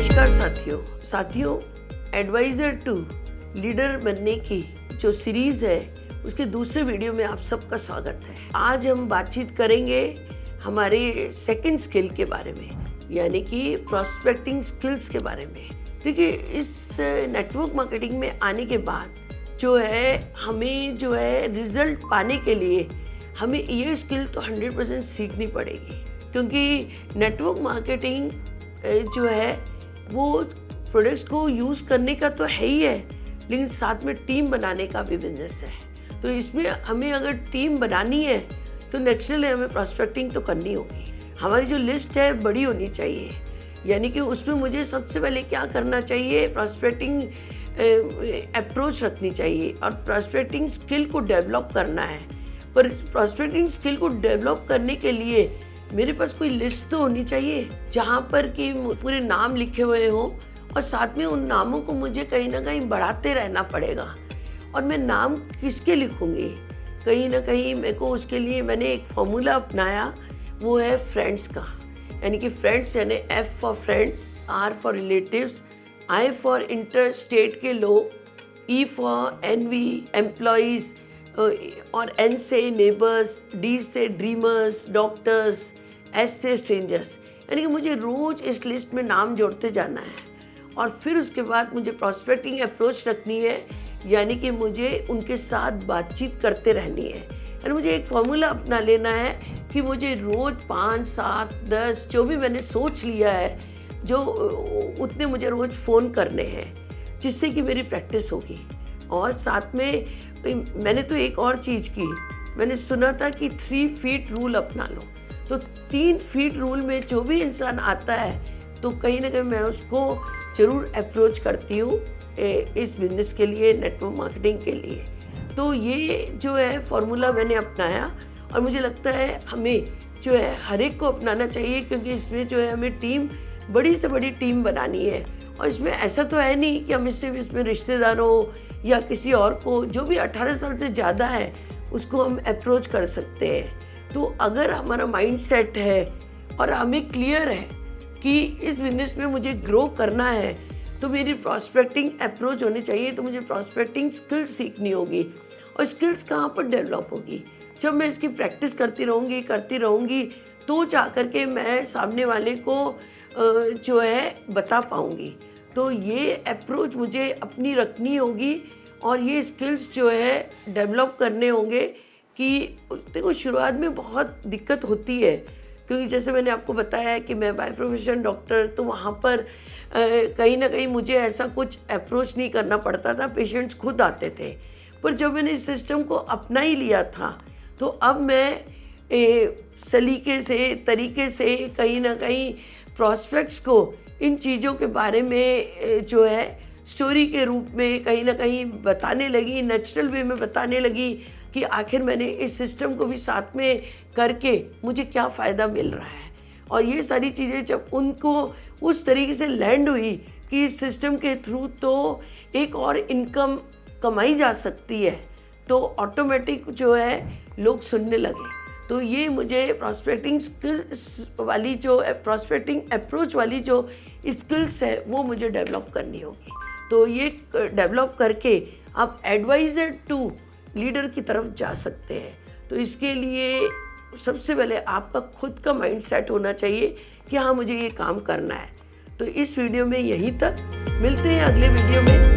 नमस्कार साथियों, adviser to leader बनने की जो सीरीज़ है उसके दूसरे वीडियो में आप सबका स्वागत है। आज हम बातचीत करेंगे हमारे सेकंड स्किल के बारे में, यानी कि प्रॉस्पेक्टिंग स्किल्स के बारे में। देखिए, इस नेटवर्क मार्केटिंग में आने के बाद जो है हमें जो है रिजल्ट पाने के लिए हमें ये स्किल तो 100% सीखनी पड़ेगी, क्योंकि नेटवर्क मार्केटिंग जो है वो प्रोडक्ट्स को यूज़ करने का तो है ही है, लेकिन साथ में टीम बनाने का भी बिजनेस है। तो इसमें हमें अगर टीम बनानी है तो नेचुरली हमें प्रॉस्पेक्टिंग तो करनी होगी। हमारी जो लिस्ट है बड़ी होनी चाहिए, यानी कि उसमें मुझे सबसे पहले क्या करना चाहिए, प्रॉस्पेक्टिंग अप्रोच रखनी चाहिए और प्रॉस्पेक्टिंग स्किल को डेवलप करना है। पर प्रॉस्पेक्टिंग स्किल को डेवलप करने के लिए मेरे पास कोई लिस्ट तो होनी चाहिए जहाँ पर कि पूरे नाम लिखे हुए हों, और साथ में उन नामों को मुझे कहीं ना कहीं बढ़ाते रहना पड़ेगा। और मैं नाम किसके लिखूँगी, कहीं ना कहीं मेरे को उसके लिए मैंने एक फॉर्मूला अपनाया, वो है फ्रेंड्स का। यानी कि फ्रेंड्स यानी F for friends, R for relatives, I for inter state के लोग, E फॉर एनवी एम्प्लॉयज़, और N से नेबर्स, D से ड्रीमर्स, डॉक्टर्स, S से स्ट्रेंजर्स। यानी कि मुझे रोज़ इस लिस्ट में नाम जोड़ते जाना है। और फिर उसके बाद मुझे प्रॉस्पेक्टिंग अप्रोच रखनी है, यानी कि मुझे उनके साथ बातचीत करते रहनी है। यानी मुझे एक फॉर्मूला अपना लेना है कि मुझे रोज़ 5, 7, 10 जो भी मैंने सोच लिया है, जो उतने मुझे रोज़ फ़ोन करने हैं, जिससे कि मेरी प्रैक्टिस होगी। और साथ में मैंने तो एक और चीज़ की, मैंने सुना था कि 3 फीट रूल अपना लो। तो 3 फीट रूल में जो भी इंसान आता है तो कहीं ना कहीं मैं उसको ज़रूर अप्रोच करती हूँ इस बिज़नेस के लिए, नेटवर्क मार्केटिंग के लिए। तो ये जो है फॉर्मूला मैंने अपनाया और मुझे लगता है हमें जो है हर एक को अपनाना चाहिए, क्योंकि इसमें जो है हमें टीम, बड़ी से बड़ी टीम बनानी है। और इसमें ऐसा तो है नहीं कि हम इसमें रिश्तेदारों या किसी और को, जो भी 18 साल से ज़्यादा है उसको हम अप्रोच कर सकते हैं। तो अगर हमारा माइंड सेट है और हमें क्लियर है कि इस बिज़नेस में मुझे ग्रो करना है, तो मेरी प्रॉस्पेक्टिंग अप्रोच होनी चाहिए। तो मुझे प्रॉस्पेक्टिंग स्किल्स सीखनी होगी। और स्किल्स कहाँ पर डेवलप होगी, जब मैं इसकी प्रैक्टिस करती रहूँगी तो जा कर के मैं सामने वाले को जो है बता पाऊँगी। तो ये अप्रोच मुझे अपनी रखनी होगी और ये स्किल्स जो है डेवलप करने होंगे। कि देखो, शुरुआत में बहुत दिक्कत होती है, क्योंकि जैसे मैंने आपको बताया है कि मैं बाय प्रोफेशन डॉक्टर, तो वहाँ पर कहीं ना कहीं मुझे ऐसा कुछ अप्रोच नहीं करना पड़ता था, पेशेंट्स खुद आते थे। पर जब मैंने इस सिस्टम को अपना ही लिया था, तो अब मैं सलीके से, तरीके से कहीं ना कहीं प्रॉस्पेक्ट्स को इन चीज़ों के बारे में जो है स्टोरी के रूप में कहीं ना कहीं बताने लगी, नेचुरल वे में बताने लगी कि आखिर मैंने इस सिस्टम को भी साथ में करके मुझे क्या फ़ायदा मिल रहा है। और ये सारी चीज़ें जब उनको उस तरीके से लैंड हुई कि इस सिस्टम के थ्रू तो एक और इनकम कमाई जा सकती है, तो ऑटोमेटिक जो है लोग सुनने लगे। तो ये मुझे प्रॉस्पेक्टिंग स्किल्स वाली जो प्रॉस्पेक्टिंग अप्रोच वाली जो स्किल्स है वो मुझे डेवलप करनी होगी। तो ये डेवलप करके आप एडवाइज़र टू लीडर की तरफ जा सकते हैं। तो इसके लिए सबसे पहले आपका खुद का माइंड सेट होना चाहिए कि हाँ, मुझे ये काम करना है। तो इस वीडियो में यहीं तक, मिलते हैं अगले वीडियो में।